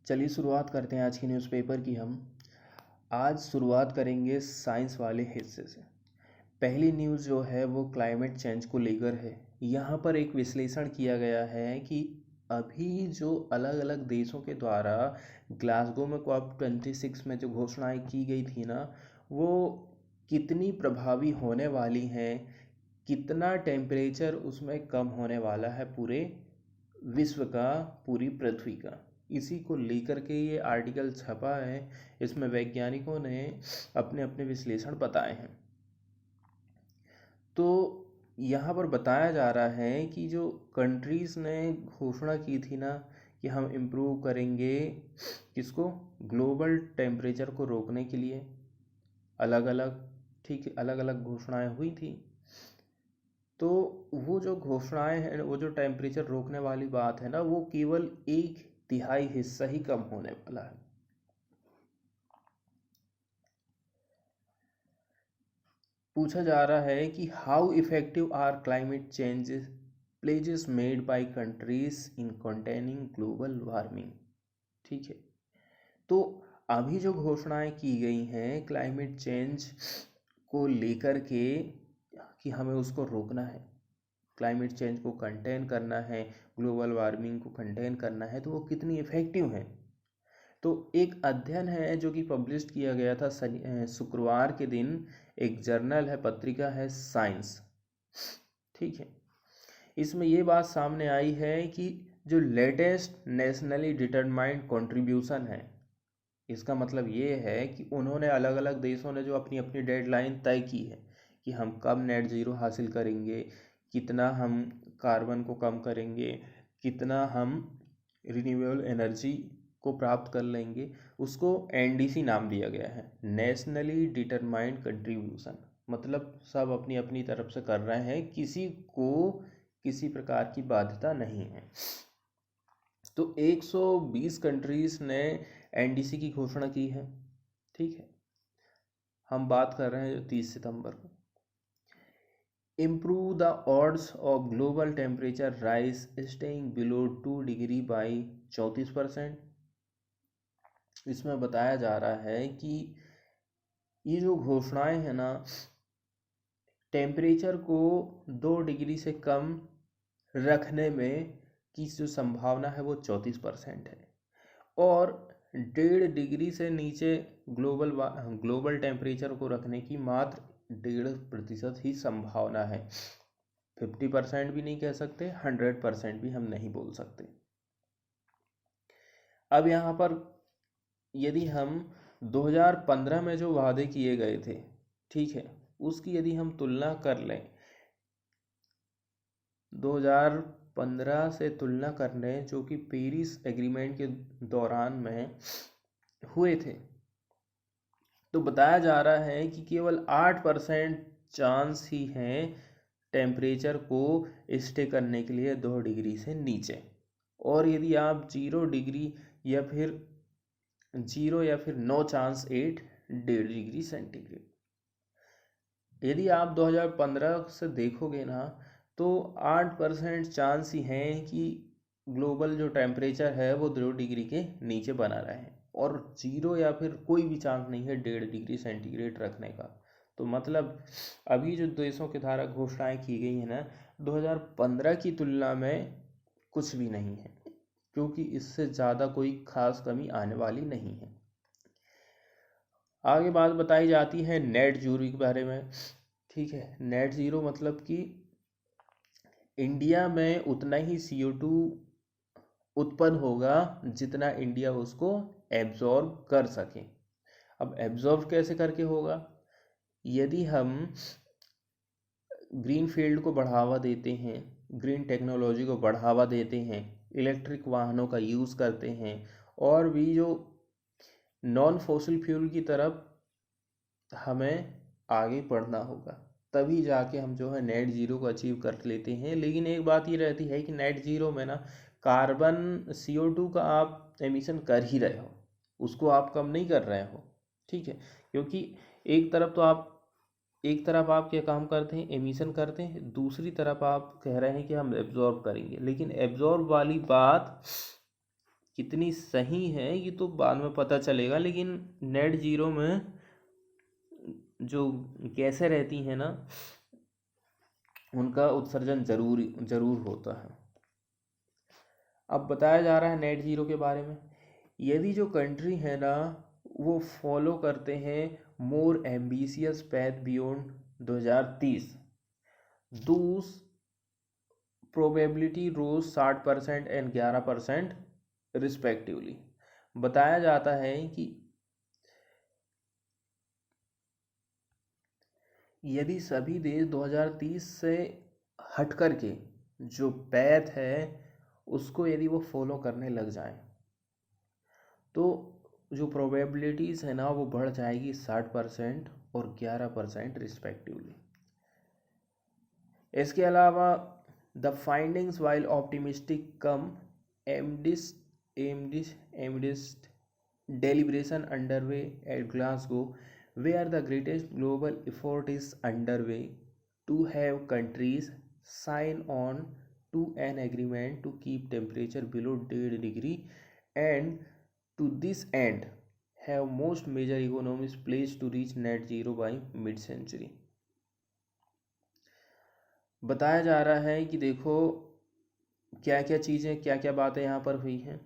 चलिए शुरुआत करते हैं आज की न्यूज़पेपर की। हम आज शुरुआत करेंगे साइंस वाले हिस्से से। पहली न्यूज़ जो है वो क्लाइमेट चेंज को लेकर है। यहाँ पर एक विश्लेषण किया गया है कि अभी जो अलग अलग देशों के द्वारा ग्लासगो में COP26 में जो घोषणाएं की गई थी ना, वो कितनी प्रभावी होने वाली हैं, कितना टेम्परेचर उसमें कम होने वाला है पूरे विश्व का, पूरी पृथ्वी का। इसी को लेकर के ये आर्टिकल छपा है। इसमें वैज्ञानिकों ने अपने अपने विश्लेषण बताए हैं। तो यहाँ पर बताया जा रहा है कि जो कंट्रीज़ ने घोषणा की थी ना कि हम इम्प्रूव करेंगे किसको, ग्लोबल टेम्परेचर को रोकने के लिए, अलग अलग, ठीक है, अलग अलग घोषणाएं हुई थी। तो वो जो घोषणाएं हैं, वो जो टेम्परेचर रोकने वाली बात है ना, वो केवल 1/3 हिस्सा ही कम होने वाला है। पूछा जा रहा है कि how effective are climate changes pledges made by countries in containing global warming. ठीक है, तो अभी जो घोषणाएं की गई हैं क्लाइमेट चेंज को लेकर के कि हमें उसको रोकना है, क्लाइमेट चेंज को कंटेन करना है, ग्लोबल वार्मिंग को कंटेन करना है, तो वो कितनी इफ़ेक्टिव है। तो एक अध्ययन है जो कि पब्लिश किया गया था शुक्रवार के दिन, एक जर्नल है, पत्रिका है साइंस। ठीक है, इसमें ये बात सामने आई है कि जो लेटेस्ट नेशनली डिटरमाइंड कंट्रीब्यूशन है, इसका मतलब ये है कि उन्होंने अलग अलग देशों ने जो अपनी अपनी डेडलाइन तय की है कि हम कब नेट ज़ीरो हासिल करेंगे, कितना हम कार्बन को कम करेंगे, कितना हम रिन्यूएबल एनर्जी को प्राप्त कर लेंगे, उसको NDC नाम दिया गया है, नेशनली डिटरमाइंड कंट्रीब्यूशन। मतलब सब अपनी अपनी तरफ से कर रहे हैं, किसी को किसी प्रकार की बाध्यता नहीं है। तो 120 कंट्रीज़ ने NDC की घोषणा की है। ठीक है, हम बात कर रहे हैं जो 30 सितंबर को। Improve the odds of global temperature rise staying below 2 degree by 34%। इसमें बताया जा रहा है कि ये जो घोषणाएं हैं ना, टेम्परेचर को 2 डिग्री से कम रखने में की जो संभावना है वो 34% है, और 1.5 डिग्री से नीचे ग्लोबल टेम्परेचर को रखने की मात्र 1.5% ही संभावना है। 50% भी नहीं कह सकते, 100% भी हम नहीं बोल सकते। अब यहाँ पर यदि हम 2015 में जो वादे किए गए थे, ठीक है, उसकी यदि हम तुलना कर लें, 2015 से तुलना कर लें, जो कि पेरिस एग्रीमेंट के दौरान में हुए थे, तो बताया जा रहा है कि केवल 8% चांस ही हैं टेम्परेचर को स्टे करने के लिए 2 डिग्री से नीचे। और यदि आप 0 या फिर नो चांस 1.5 डिग्री सेंटीग्रेड। यदि आप 2015 से देखोगे ना, तो 8% चांस ही हैं कि ग्लोबल जो टेम्परेचर है वो 2 डिग्री के नीचे बना रहे, और 0 या फिर कोई भी चांस नहीं है 1.5 डिग्री सेंटीग्रेड रखने का। तो मतलब अभी जो देशों के द्वारा घोषणाएं की गई हैं ना, 2015 की तुलना में कुछ भी नहीं है, क्योंकि इससे ज़्यादा कोई खास कमी आने वाली नहीं है। आगे बात बताई जाती है नेट जीरो के बारे में। ठीक है, नेट ज़ीरो मतलब कि इंडिया में उतना ही CO2 उत्पन्न होगा जितना इंडिया उसको एब्जॉर्ब कर सके। अब एब्जॉर्ब कैसे करके होगा? यदि हम ग्रीन फील्ड को बढ़ावा देते हैं, ग्रीन टेक्नोलॉजी को बढ़ावा देते हैं, इलेक्ट्रिक वाहनों का यूज़ करते हैं, और भी जो नॉन फॉसिल फ्यूल की तरफ हमें आगे बढ़ना होगा, तभी जाके हम जो है नेट ज़ीरो को अचीव कर लेते हैं। लेकिन एक बात ये रहती है कि नेट ज़ीरो में ना कार्बन CO2 का आप एमिशन कर ही रहे हो, उसको आप कम नहीं कर रहे हो। ठीक है, क्योंकि एक तरफ आप क्या काम करते हैं, एमिशन करते हैं, दूसरी तरफ आप कह रहे हैं कि हम एब्जॉर्ब करेंगे। लेकिन एब्जॉर्ब वाली बात कितनी सही है ये तो बाद में पता चलेगा, लेकिन नेट जीरो में जो गैसें रहती हैं ना, उनका उत्सर्जन जरूर होता है। अब बताया जा रहा है नेट जीरो के बारे में। यदि जो कंट्री है ना वो फॉलो करते हैं मोर एम्बिशियस पैथ बियॉन्ड 2030, दूस प्रोबेबिलिटी रोज 60% एंड 11% रिस्पेक्टिवली। बताया जाता है कि यदि सभी देश 2030 से हट करके जो पैथ है उसको यदि वो फॉलो करने लग जाएं तो जो प्रोबेबिलिटीज़ है ना वो बढ़ जाएगी 60% और 11% रिस्पेक्टिवली। इसके अलावा the findings while optimistic come amidst deliberation underway at Glasgow, where the greatest global effort is underway to have countries sign on to an agreement to keep temperature below 0 degree, and to this end have most major economies pledged to reach net zero by mid-century। बताया जा रहा है कि देखो क्या क्या चीज़ें, क्या क्या बातें यहाँ पर हुई हैं।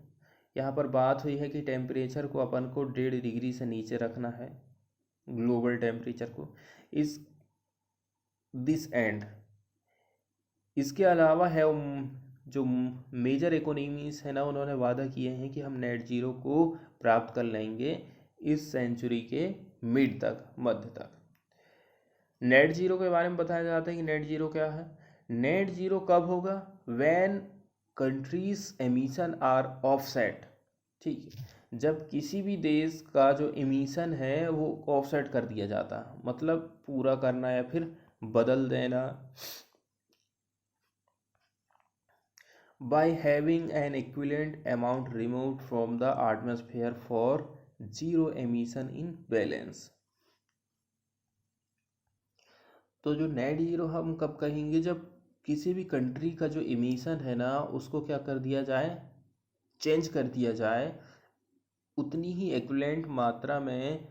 यहाँ पर बात हुई है कि टेम्परेचर को अपन को 1.5 डिग्री से नीचे रखना है, ग्लोबल टेम्परेचर को, इस दिस एंड। इसके अलावा है जो मेजर इकोनॉमीज है ना उन्होंने वादा किए हैं कि हम नेट जीरो को प्राप्त कर लेंगे इस सेंचुरी के मिड तक, मध्य तक। नेट जीरो के बारे में बताया जाता है कि नेट जीरो क्या है। नेट जीरो कब होगा? When countries emission are offset. ठीक है, जब किसी भी देश का जो एमिशन है वो ऑफसेट कर दिया जाता है, मतलब पूरा करना या फिर बदल देना। By having an equivalent amount removed from the atmosphere for zero emission in balance. तो जो नेट जीरो हम कब कहेंगे? जब किसी भी कंट्री का जो एमिशन है ना उसको क्या कर दिया जाए, चेंज कर दिया जाए, उतनी ही इक्विवेलेंट मात्रा में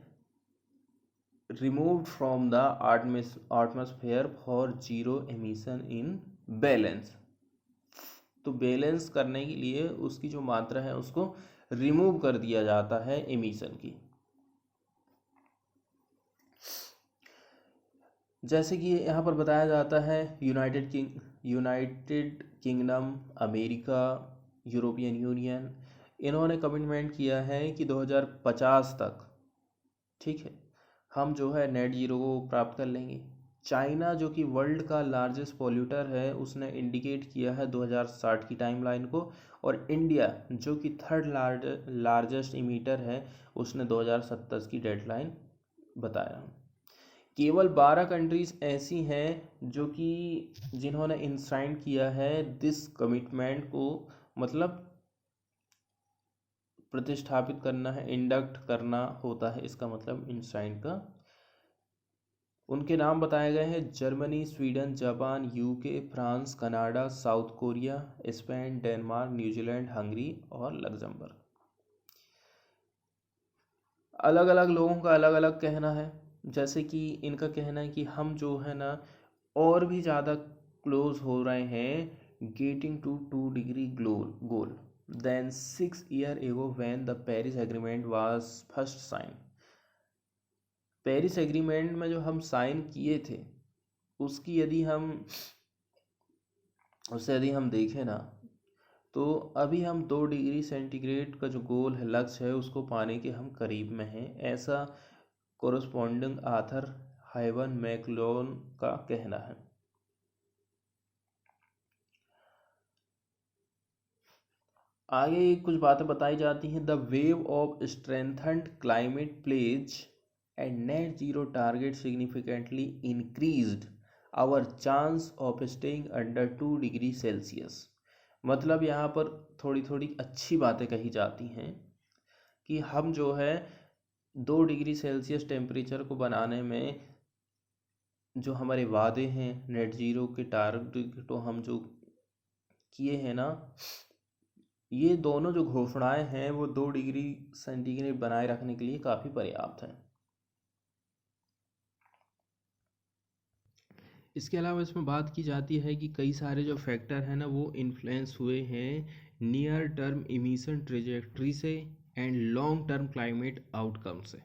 removed from the atmosphere for zero emission in balance. तो बैलेंस करने के लिए उसकी जो मात्रा है उसको रिमूव कर दिया जाता है एमिशन की। जैसे कि यहाँ पर बताया जाता है United kingdom, America, European union, इन्होंने कमिटमेंट किया है कि 2050 तक, ठीक है, हम जो है नेट जीरो को प्राप्त कर लेंगे। चाइना जो कि वर्ल्ड का लार्जेस्ट पॉल्यूटर है उसने इंडिकेट किया है 2060 की टाइमलाइन को, और इंडिया जो कि थर्ड लार्जेस्ट इमीटर है उसने 2070 की डेडलाइन बताया। केवल 12 कंट्रीज ऐसी हैं जो कि जिन्होंने इंसाइन किया है दिस कमिटमेंट को, मतलब प्रतिष्ठापित करना है, इंडक्ट करना होता है इसका मतलब इंसाइन का। उनके नाम बताए गए हैं Germany, Sweden, Japan, UK, France, Canada, south Korea, Spain, Denmark, New Zealand, Hungary और लग्जमबर्ग। अलग अलग लोगों का अलग अलग कहना है। जैसे कि इनका कहना है कि हम जो है ना और भी ज़्यादा क्लोज हो रहे हैं getting to 2 degree goal than 6 years ago when the Paris Agreement was first signed। Paris agreement में जो हम साइन किए थे उसकी यदि हम देखें ना तो अभी हम 2 डिग्री सेंटीग्रेड का जो गोल है, लक्ष्य है, उसको पाने के हम करीब में हैं, ऐसा कोरस्पॉन्डिंग आथर हाइवन मैकलोन का कहना है। आगे कुछ बातें बताई जाती हैं। The wave of strengthened climate pledge and net zero target significantly increased our chance of staying under 2 degree Celsius. मतलब यहाँ पर थोड़ी थोड़ी अच्छी बातें कही जाती हैं कि हम जो है 2 डिग्री सेल्सियस टेम्परेचर को बनाने में जो हमारे वादे हैं, नेट जीरो के टारगेट तो हम जो किए हैं ना, ये दोनों जो घोषणाएं हैं वो 2 डिग्री सेंटीग्रेड बनाए रखने के लिए काफ़ी पर्याप्त हैं। इसके अलावा इसमें बात की जाती है कि कई सारे जो फैक्टर हैं ना वो इन्फ्लुएंस हुए हैं नियर टर्म इमिशन ट्रेजेक्ट्री से and long term climate outcome से,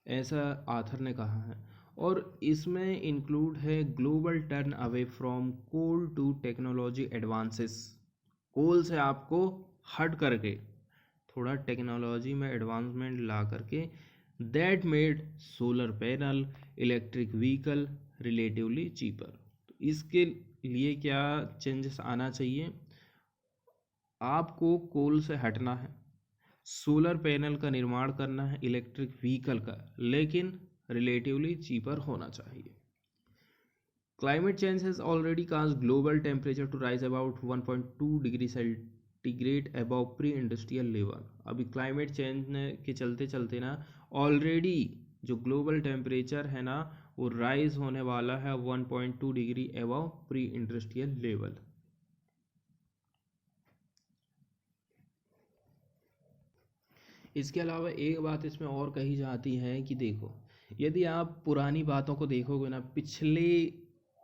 ऐसा आथर ने कहा है। और इसमें इंक्लूड है global turn away from coal to technology advances, coal से आपको हट करके थोड़ा टेक्नोलॉजी में एडवांसमेंट ला करके, that made solar panel electric vehicle relatively cheaper. तो इसके लिए क्या चेंजेस आना चाहिए, आपको कोल से हटना है, सोलर पैनल का निर्माण करना है, इलेक्ट्रिक व्हीकल का, लेकिन रिलेटिवली चीपर होना चाहिए। Climate change has already caused global temperature to rise about 1.2 degree centigrade above pre industrial level. अभी क्लाइमेट चेंज ने के चलते चलते ना ऑलरेडी जो ग्लोबल टेम्परेचर है ना वो राइज होने वाला है 1.2 degree above pre industrial level. इसके अलावा एक बात इसमें और कही जाती है कि देखो, यदि आप पुरानी बातों को देखोगे ना, पिछले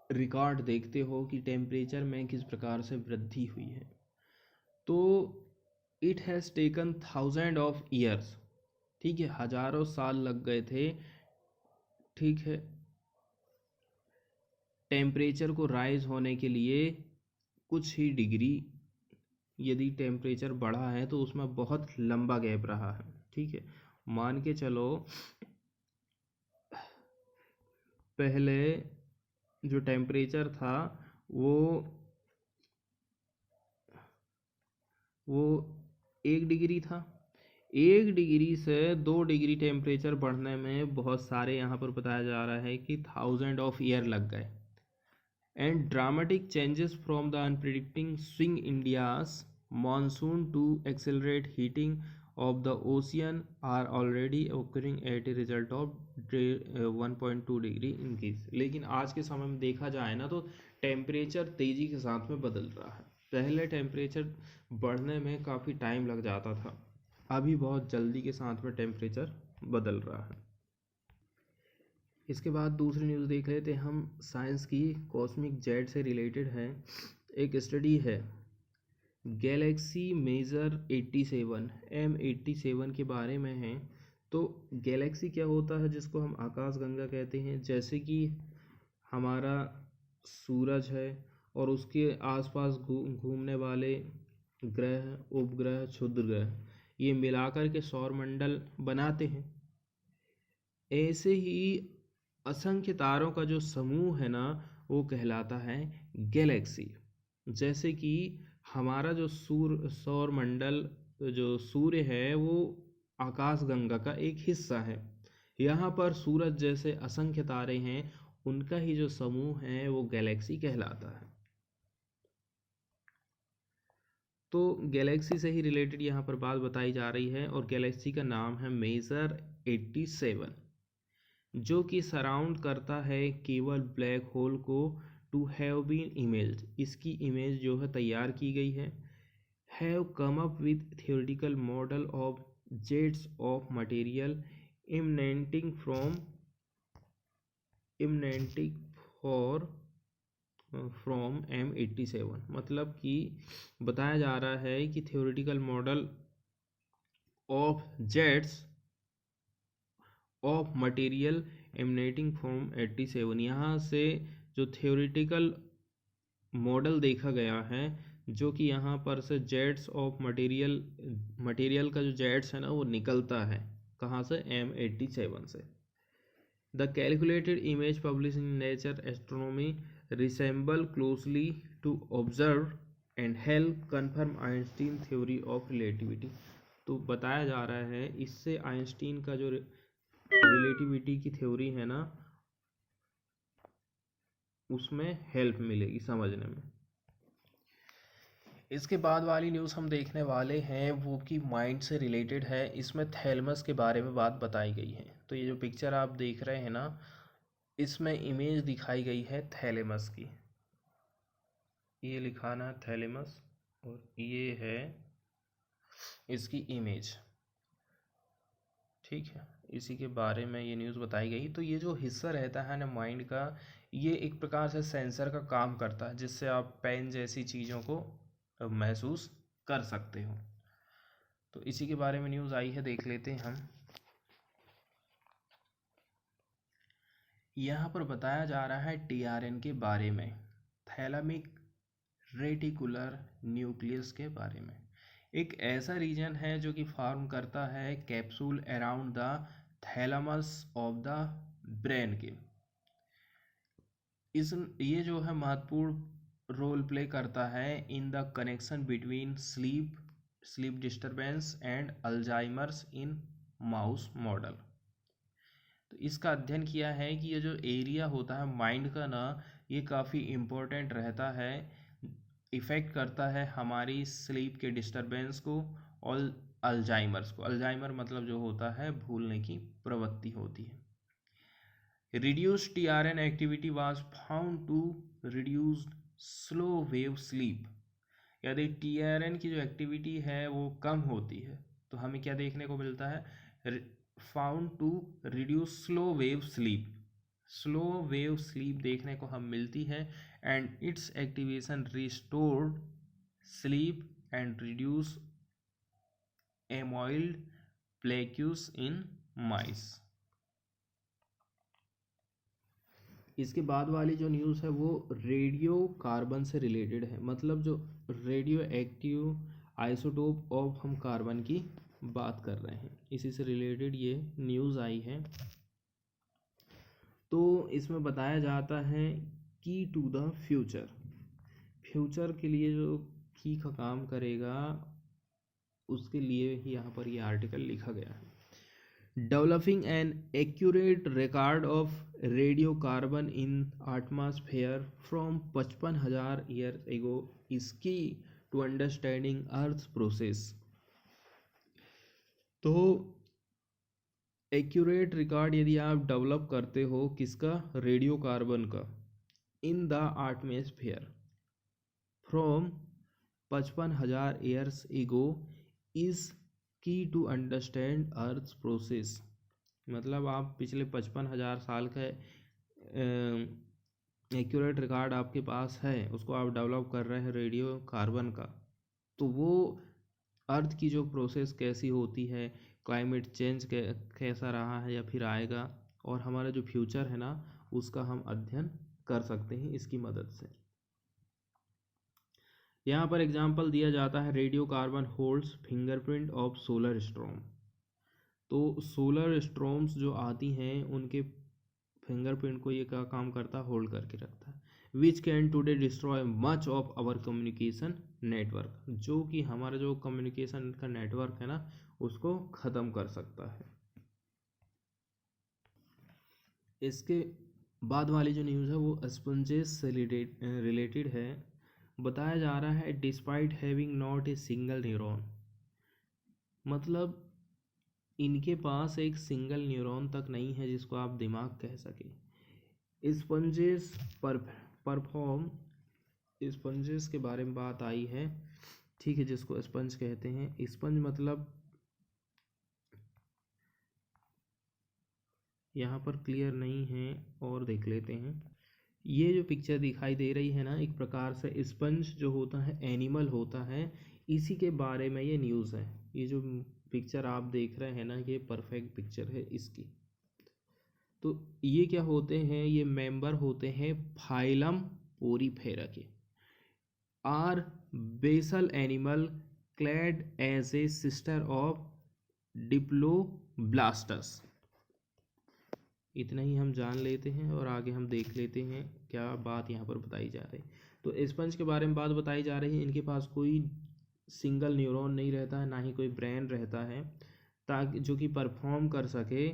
रिकॉर्ड देखते हो कि टेम्परेचर में किस प्रकार से वृद्धि हुई है, तो it has taken thousand of years, ठीक है, हजारों साल लग गए थे, ठीक है, टेम्परेचर को राइज होने के लिए। कुछ ही डिग्री यदि टेम्परेचर बढ़ा है तो उसमें बहुत लंबा गैप रहा है, ठीक है। मान के चलो पहले जो टेम्परेचर था वो 1 डिग्री था, 1 डिग्री से 2 डिग्री टेम्परेचर बढ़ने में बहुत सारे यहाँ पर बताया जा रहा है कि थाउजेंड ऑफ ईयर लग गए। And dramatic changes from the unpredicting swing India's monsoon to accelerate heating of the ocean are already occurring at a result of 1.2 degree increase. लेकिन आज के समय में देखा जाए ना तो टेम्परेचर तेज़ी के साथ में बदल रहा है। पहले टेम्परेचर बढ़ने में काफ़ी टाइम लग जाता था, अभी बहुत जल्दी के साथ में टेम्परेचर बदल रहा है। इसके बाद दूसरी न्यूज़ देख लेते हैं हम, साइंस की, कॉस्मिक जेट से रिलेटेड है। एक स्टडी है गैलेक्सी मेजर 87 M87 के बारे में है। तो गैलेक्सी क्या होता है, जिसको हम आकाशगंगा कहते हैं, जैसे कि हमारा सूरज है और उसके आसपास घूमने वाले ग्रह, उपग्रह, क्षुद्र ग्रह, ये मिलाकर के सौरमंडल बनाते हैं। ऐसे ही असंख्य तारों का जो समूह है ना वो कहलाता है गैलेक्सी। जैसे कि हमारा जो सौरमंडल, जो सूर्य है वो आकाशगंगा का एक हिस्सा है। यहाँ पर सूरज जैसे असंख्य तारे हैं, उनका ही जो समूह है वो गैलेक्सी कहलाता है। तो गैलेक्सी से ही रिलेटेड यहाँ पर बात बताई जा रही है और गैलेक्सी का नाम है मेजर 87, जो कि सराउंड करता है केवल ब्लैक होल को टू हैव बीन इमेज, इसकी इमेज जो है तैयार की गई है। Have come up with theoretical model of jets of material emanating from M87। मतलब कि बताया जा रहा है कि theoretical model of jets of material emanating from 87, यहाँ से जो थियोरेटिकल मॉडल देखा गया है, जो कि यहाँ पर से जेट्स ऑफ मटेरियल का जो जेट्स है ना वो निकलता है कहाँ से, M87 से। The calculated image publish in Nature Astronomy resemble closely to observe and help confirm Einstein theory of relativity. तो बताया जा रहा है इससे आइंस्टीन का जो रिलेटिविटी की थ्योरी है ना उसमें हेल्प मिलेगी समझने में। इसके बाद वाली न्यूज़ हम देखने वाले हैं वो कि माइंड से रिलेटेड है। इसमें थैलेमस के बारे में बात बताई गई है। तो ये जो पिक्चर आप देख रहे हैं ना, इसमें इमेज दिखाई गई है थैलेमस की, ये लिखाना थैलेमस, और ये है इसकी इमेज, ठीक है, इसी के बारे में ये न्यूज़ बताई गई। तो ये जो हिस्सा रहता है ना माइंड का, ये एक प्रकार से सेंसर का काम करता है, जिससे आप पेन जैसी चीज़ों को महसूस कर सकते हो। तो इसी के बारे में न्यूज़ आई है, देख लेते हैं हम। यहाँ पर बताया जा रहा है टीआरएन के बारे में, थैलेमिक रेटिकुलर न्यूक्लियस के बारे में। एक ऐसा रीजन है जो कि फॉर्म करता है capsule around the thalamus of the brain के। ये जो है महत्वपूर्ण रोल प्ले करता है in the connection between sleep disturbance and Alzheimer's in mouse model. तो इसका अध्ययन किया है कि ये जो एरिया होता है माइंड का ना, ये काफ़ी इम्पोर्टेंट रहता है, इफ़ेक्ट करता है हमारी स्लीप के डिस्टरबेंस को और अल्जाइमर्स को। अल्जाइमर मतलब जो होता है भूलने की प्रवृत्ति होती है। Reduced TRN activity was found to reduce slow wave sleep. यदि टीआरएन की जो एक्टिविटी है वो कम होती है तो हमें क्या देखने को मिलता है, found to reduce slow wave sleep, slow wave sleep देखने को हम मिलती है, and its activation restored sleep and reduce amyloid plaques in mice. इसके बाद वाली जो न्यूज़ है वो रेडियो कार्बन से रिलेटेड है, मतलब जो रेडियो एक्टिव आइसोटोप ऑफ हम कार्बन की बात कर रहे हैं, इसी से रिलेटेड ये न्यूज़ आई है। तो इसमें बताया जाता है की टू द फ्यूचर, फ्यूचर के लिए जो की का काम करेगा उसके लिए ही यहाँ पर ये आर्टिकल लिखा गया है। Developing an accurate record of radio carbon in atmosphere from 55,000 years ago is की टू अंडरस्टैंडिंग अर्थ प्रोसेस। तो एक्यूरेट रिकॉर्ड यदि आप डेवलप करते हो किसका, रेडियो कार्बन का, in the atmosphere from 55,000 years ago is की टू अंडरस्टैंड अर्थ प्रोसेस। मतलब आप पिछले 55,000 साल का एक्यूरेट रिकॉर्ड आपके पास है, उसको आप डेवलप कर रहे हैं रेडियो कार्बन का, तो वो अर्थ की जो प्रोसेस कैसी होती है, क्लाइमेट चेंज कैसा रहा है या फिर आएगा, और हमारा जो फ्यूचर है ना उसका हम अध्ययन कर सकते हैं इसकी मदद से। यहाँ पर एग्जाम्पल दिया जाता है radio carbon holds fingerprint of solar storm. तो सोलर स्टॉर्म्स जो आती हैं उनके फिंगरप्रिंट को ये क्या काम करता है, होल्ड करके रखता है। Which can today destroy much of our communication network, जो कि हमारा जो कम्युनिकेशन का नेटवर्क है ना उसको ख़त्म कर सकता है। इसके बाद वाली जो न्यूज़ है वो स्पंजेस से रिलेटेड है। बताया जा रहा है despite having not a single neuron, मतलब इनके पास एक सिंगल न्यूरॉन तक नहीं है जिसको आप दिमाग कह सके। स्पंजेस परफॉर्म, स्पंजेस के बारे में बात आई है, ठीक है, जिसको स्पंज कहते हैं। स्पंज मतलब यहाँ पर क्लियर नहीं है और देख लेते हैं। ये जो पिक्चर दिखाई दे रही है ना, एक प्रकार से स्पंज जो होता है एनिमल होता है, इसी के बारे में ये न्यूज़ है। ये जो पिक्चर आप देख रहे हैं ना ये परफेक्ट पिक्चर है इसकी। तो ये क्या होते हैं, ये मेंबर होते हैं फाइलम पोरीफेरा के, are basal animal clade as a sister of diploblasts. इतना ही हम जान लेते हैं और आगे हम देख लेते हैं क्या बात यहाँ पर बताई जा रही। तो स्पंज के बारे में बात बताई जा रही है, इनके पास कोई सिंगल न्यूरॉन नहीं रहता है, ना ही कोई ब्रेन रहता है, ताकि जो कि परफॉर्म कर सके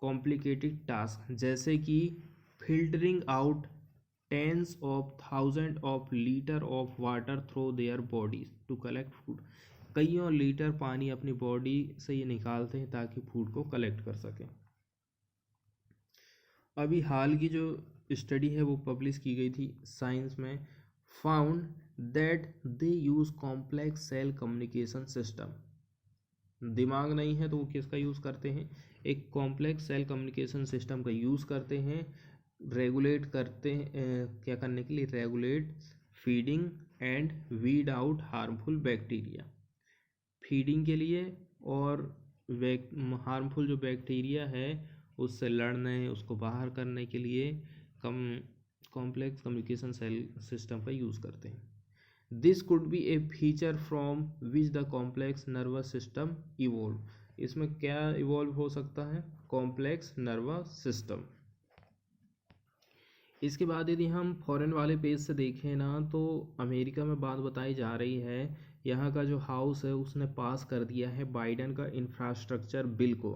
कॉम्प्लिकेटेड टास्क, जैसे कि filtering out tens of thousand of litre of water through their bodies to collect food. कईयों लीटर पानी अपनी बॉडी से ये निकालते हैं ताकि फूड को कलेक्ट कर सकें। अभी हाल की जो स्टडी है वो पब्लिश की गई थी साइंस में, found that they use complex cell communication system दिमाग नहीं है तो वो किसका यूज़ करते हैं, एक कॉम्प्लेक्स सेल कम्युनिकेशन सिस्टम का यूज़ करते हैं, रेगुलेट करते हैं क्या करने के लिए, regulate feeding and weed out harmful bacteria, feeding के लिए और हार्मफुल जो बैक्टीरिया है उससे लड़ने, उसको बाहर करने के लिए कम कॉम्प्लेक्स कम्युनिकेशन सेल सिस्टम का यूज़ करते हैं। This could be A feature from which the complex nervous system evolve. इसमें क्या इवॉल्व हो सकता है, कॉम्प्लेक्स नर्वस सिस्टम। इसके बाद यदि हम फॉरेन वाले पेज से देखें ना, तो अमेरिका में बात बताई जा रही है, यहाँ का जो हाउस है उसने पास कर दिया है बाइडेन का इंफ्रास्ट्रक्चर बिल को,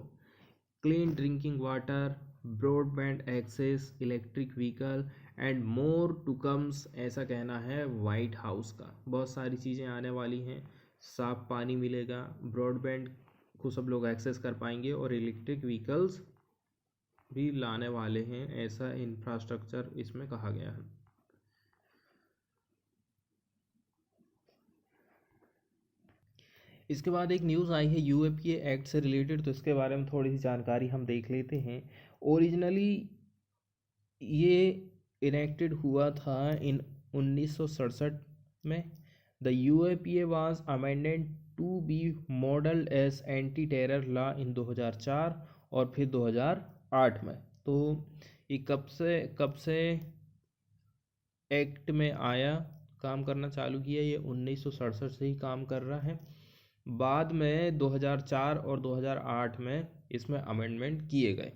clean drinking water, broadband access, electric vehicle and more to comes, ऐसा कहना है वाइट हाउस का। बहुत सारी चीज़ें आने वाली हैं, साफ पानी मिलेगा, ब्रॉडबैंड को सब लोग एक्सेस कर पाएंगे और इलेक्ट्रिक व्हीकल्स भी लाने वाले हैं, ऐसा इंफ्रास्ट्रक्चर इसमें कहा गया है। इसके बाद एक न्यूज़ आई है यूएपीए एक्ट से रिलेटेड, तो इसके बारे में थोड़ी सी जानकारी हम देख लेते हैं। ओरिजिनली ये इनेक्टेड हुआ था इन 1967 में। The UAPA was amended to be modelled as anti terror law in 2004 और फिर 2008 में। तो ये कब से एक्ट में आया, काम करना चालू किया, ये 1967 से ही काम कर रहा है। बाद में 2004 और 2008 में इसमें अमेंडमेंट किए गए।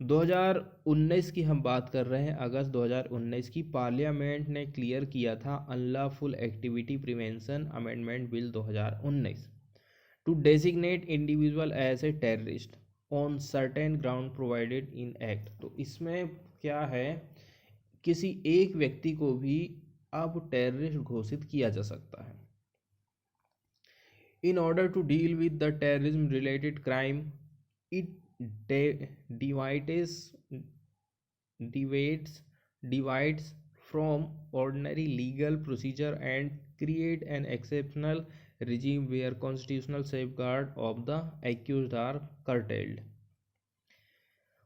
2019 की हम बात कर रहे हैं, अगस्त 2019 की पार्लियामेंट ने क्लियर किया था unlawful activity prevention amendment bill 2019 to designate individual as a terrorist on certain ground provided in act. तो इसमें क्या है, किसी एक व्यक्ति को भी अब टेररिस्ट घोषित किया जा सकता है। In order to deal with the terrorism related crime, it divides from ordinary legal procedure and create an exceptional regime where constitutional safeguard of the accused are curtailed।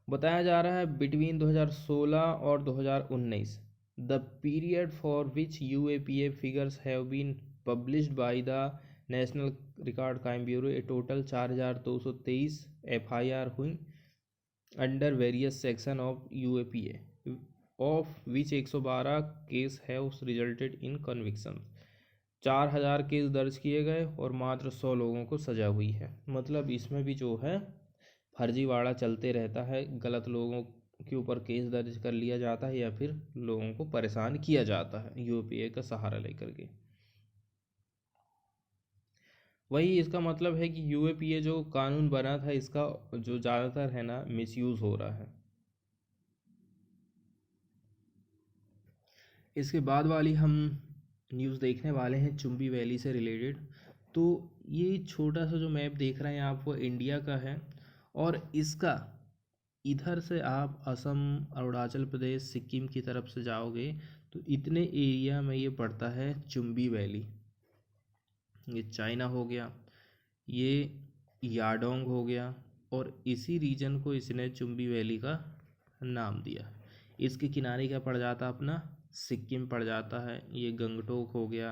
बताया जा रहा है बिटवीन 2016 और 2019 the period for which UAPA figures have been published by the National Record Crime Bureau, a total 4223 FIR हुई under various section of UAPA, of which 112 case have resulted in conviction. 4000 case दर्ज किए गए और मात्र 100 लोगों को सजा हुई है। मतलब इसमें भी जो है फर्जीवाड़ा चलते रहता है, गलत लोगों के ऊपर केस दर्ज कर लिया जाता है या फिर लोगों को परेशान किया जाता है यूपीए का सहारा लेकर के। वही इसका मतलब है कि यूएपीए जो कानून बना था इसका जो ज़्यादातर है ना मिसयूज़ हो रहा है। इसके बाद वाली हम न्यूज़ देखने वाले हैं चुंबी वैली से रिलेटेड। तो ये छोटा सा जो मैप देख रहे हैं आप वो इंडिया का है, और इसका इधर से आप असम, अरुणाचल प्रदेश, सिक्किम की तरफ से जाओगे तो इतने एरिया में ये पड़ता है चुंबी वैली। ये चाइना हो गया, ये याडोंग हो गया, और इसी रीजन को इसने चुंबी वैली का नाम दिया। इसके किनारे क्या पड़ जाता है अपना, सिक्किम पड़ जाता है। ये गंगटोक हो गया।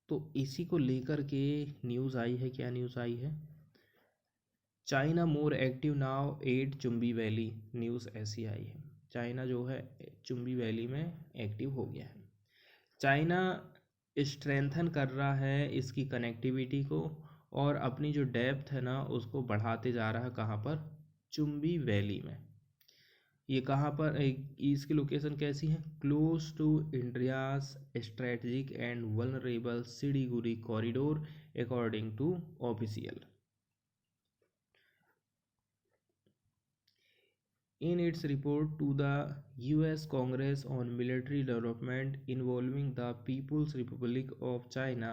तो इसी को लेकर के न्यूज़ आई है, क्या न्यूज़ आई है, China more active now at Chumbi valley, news ऐसी आई है। चाइना जो है चुंबी वैली में एक्टिव हो गया है। चाइना स्ट्रेंथन कर रहा है इसकी कनेक्टिविटी को और अपनी जो डेप्थ है ना उसको बढ़ाते जा रहा है। कहाँ पर, चुंबी वैली में। ये कहाँ पर, इसकी लोकेशन कैसी है, close to India's strategic and vulnerable Siliguri corridor according to official. In its report to the US Congress on military development involving the People's Republic of China,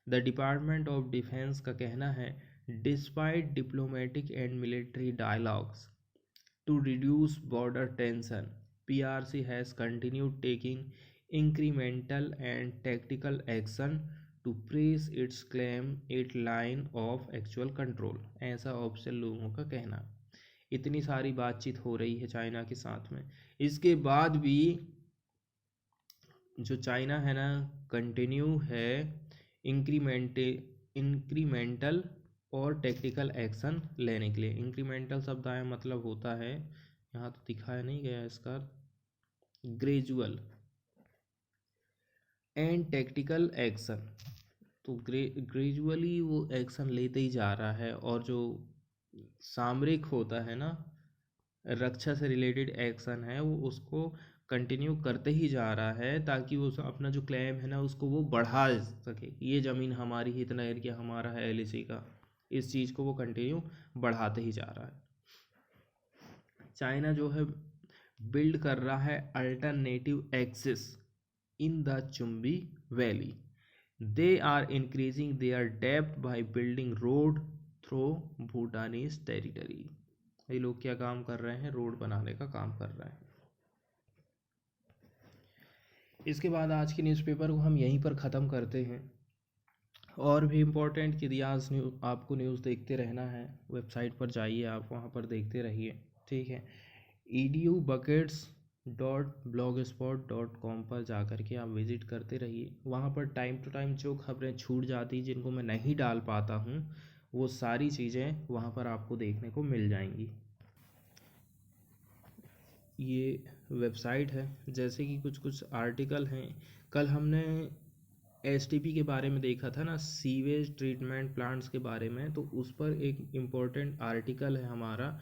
the Department of Defense का कहना है, despite diplomatic and military dialogues to reduce border tension, PRC has continued taking incremental and tactical action to press its claim it line of actual control, ऐसा official लोगों का कहना। इतनी सारी बातचीत हो रही है चाइना के साथ में, इसके बाद भी जो चाइना है ना कंटिन्यू है इंक्रीमेंटल और टेक्टिकल एक्शन लेने के लिए। इंक्रीमेंटल शब्द आया मतलब होता है, यहाँ तो दिखाया नहीं गया इसका, ग्रेजुअल एंड टेक्टिकल एक्शन। तो ग्रेजुअली वो एक्शन लेते ही जा रहा है, और जो सामरिक होता है ना, रक्षा से रिलेटेड एक्शन है, वो उसको कंटिन्यू करते ही जा रहा है, ताकि वो अपना जो क्लेम है ना उसको वो बढ़ा सके। ये ज़मीन हमारी है, इतना एरिया हमारा है एलएसी का, इस चीज़ को वो कंटिन्यू बढ़ाते ही जा रहा है। चाइना जो है बिल्ड कर रहा है alternative axis in the Chumbi valley. They are increasing their depth by building road through Bhutanese territory. ये लोग क्या काम कर रहे हैं, रोड बनाने का काम कर रहे हैं। इसके बाद आज के न्यूज़पेपर को हम यहीं पर ख़त्म करते हैं। और भी इम्पोर्टेंट कि रियाज न्यूज़, आपको न्यूज़ देखते रहना है, वेबसाइट पर जाइए, आप वहाँ पर देखते रहिए, ठीक है। edubuckets.blogspot.com पर जा कर के आप विज़िट करते रहिए। वहाँ पर टाइम टू टाइम जो खबरें छूट जाती, जिनको मैं नहीं डाल पाता हूँ, वो सारी चीज़ें वहाँ पर आपको देखने को मिल जाएंगी। ये वेबसाइट है, जैसे कि कुछ कुछ आर्टिकल हैं। कल हमने एसटीपी के बारे में देखा था ना, सीवेज ट्रीटमेंट प्लांट्स के बारे में, तो उस पर एक इम्पोर्टेंट आर्टिकल है हमारा,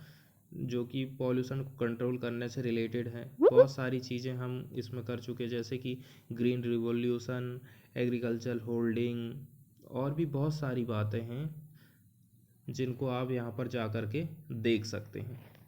जो कि पॉल्यूशन को कंट्रोल करने से रिलेटेड है। बहुत सारी चीज़ें हम इसमें कर चुके, जैसे कि ग्रीन रिवॉल्यूशन, एग्रीकल्चर होल्डिंग, और भी बहुत सारी बातें हैं जिनको आप यहाँ पर जा कर के देख सकते हैं।